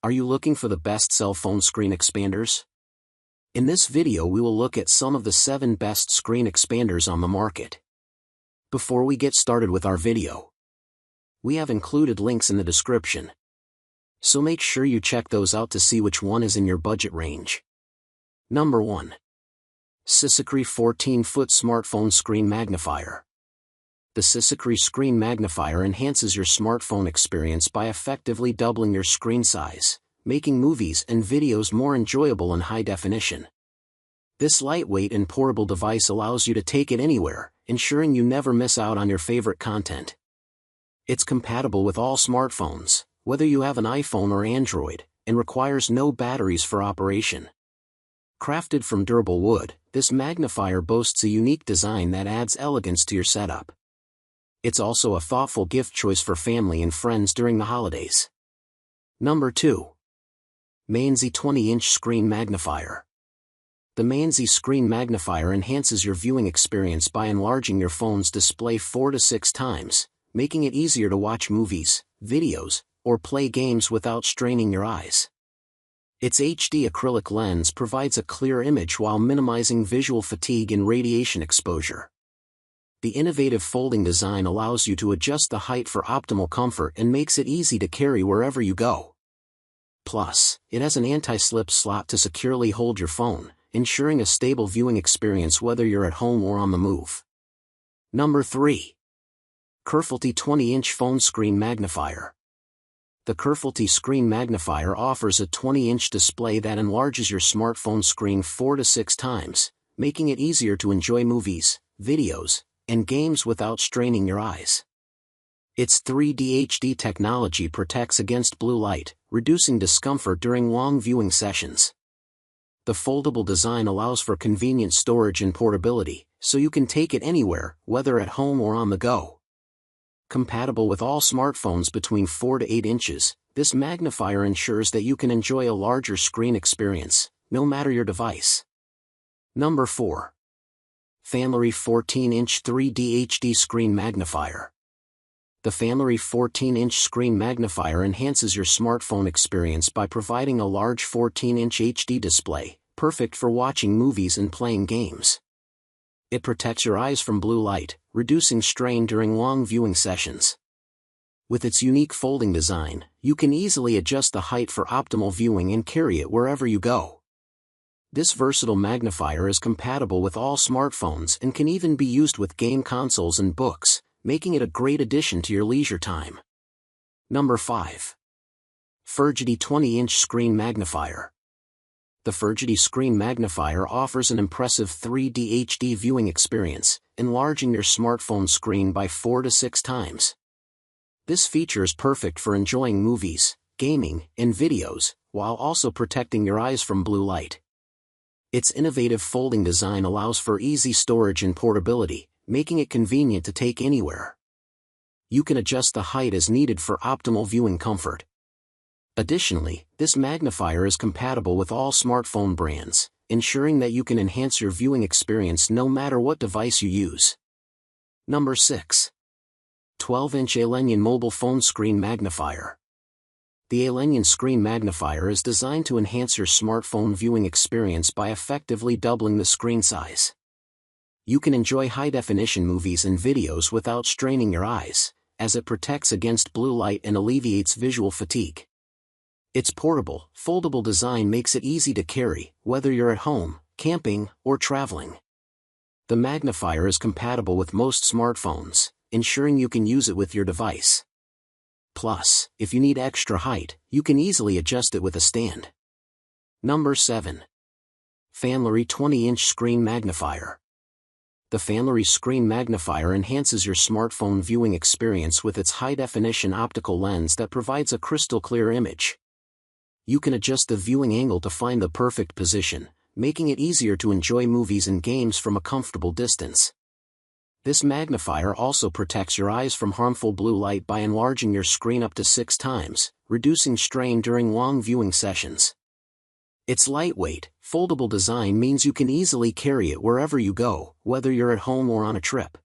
Are you looking for the best cell phone screen expanders? In this video we will look at some of the 7 best screen expanders on the market. Before we get started with our video, we have included links in the description, so make sure you check those out to see which one is in your budget range. Number 1. Syscicry 14-foot Smartphone Screen Magnifier. The Syscicry Screen Magnifier enhances your smartphone experience by effectively doubling your screen size, making movies and videos more enjoyable in high definition. This lightweight and portable device allows you to take it anywhere, ensuring you never miss out on your favorite content. It's compatible with all smartphones, whether you have an iPhone or Android, and requires no batteries for operation. Crafted from durable wood, this magnifier boasts a unique design that adds elegance to your setup. It's also a thoughtful gift choice for family and friends during the holidays. Number 2. Mahensy 20-inch Screen Magnifier. The Mahensy Screen Magnifier enhances your viewing experience by enlarging your phone's display 4 to 6 times, making it easier to watch movies, videos, or play games without straining your eyes. Its HD acrylic lens provides a clear image while minimizing visual fatigue and radiation exposure. The innovative folding design allows you to adjust the height for optimal comfort and makes it easy to carry wherever you go. Plus, it has an anti-slip slot to securely hold your phone, ensuring a stable viewing experience whether you're at home or on the move. Number 3. Kerfulty 20-inch Phone Screen Magnifier. The Kerfulty Screen Magnifier offers a 20-inch display that enlarges your smartphone screen 4 to 6 times, making it easier to enjoy movies, videos, and games without straining your eyes. Its 3D HD technology protects against blue light, reducing discomfort during long viewing sessions. The foldable design allows for convenient storage and portability, so you can take it anywhere, whether at home or on the go. Compatible with all smartphones between 4 to 8 inches, this magnifier ensures that you can enjoy a larger screen experience, no matter your device. Number 4. Fanlory 14-inch 3D HD Screen Magnifier. The Fanlory 14-inch screen magnifier enhances your smartphone experience by providing a large 14-inch HD display, perfect for watching movies and playing games. It protects your eyes from blue light, reducing strain during long viewing sessions. With its unique folding design, you can easily adjust the height for optimal viewing and carry it wherever you go. This versatile magnifier is compatible with all smartphones and can even be used with game consoles and books, making it a great addition to your leisure time. Number 5. Firjuty 20-inch Screen Magnifier. The Firjuty Screen Magnifier offers an impressive 3D HD viewing experience, enlarging your smartphone screen by 4 to 6 times. This feature is perfect for enjoying movies, gaming, and videos, while also protecting your eyes from blue light. Its innovative folding design allows for easy storage and portability, making it convenient to take anywhere. You can adjust the height as needed for optimal viewing comfort. Additionally, this magnifier is compatible with all smartphone brands, ensuring that you can enhance your viewing experience no matter what device you use. Number 6. 12-inch Ailenyun Mobile Phone Screen Magnifier. The Ailenyun Screen Magnifier is designed to enhance your smartphone viewing experience by effectively doubling the screen size. You can enjoy high-definition movies and videos without straining your eyes, as it protects against blue light and alleviates visual fatigue. Its portable, foldable design makes it easy to carry, whether you're at home, camping, or traveling. The magnifier is compatible with most smartphones, ensuring you can use it with your device. Plus, if you need extra height, you can easily adjust it with a stand. Number 7. Fanlory 20-inch Screen Magnifier. The Fanlory Screen Magnifier enhances your smartphone viewing experience with its high-definition optical lens that provides a crystal-clear image. You can adjust the viewing angle to find the perfect position, making it easier to enjoy movies and games from a comfortable distance. This magnifier also protects your eyes from harmful blue light by enlarging your screen up to 6 times, reducing strain during long viewing sessions. Its lightweight, foldable design means you can easily carry it wherever you go, whether you're at home or on a trip.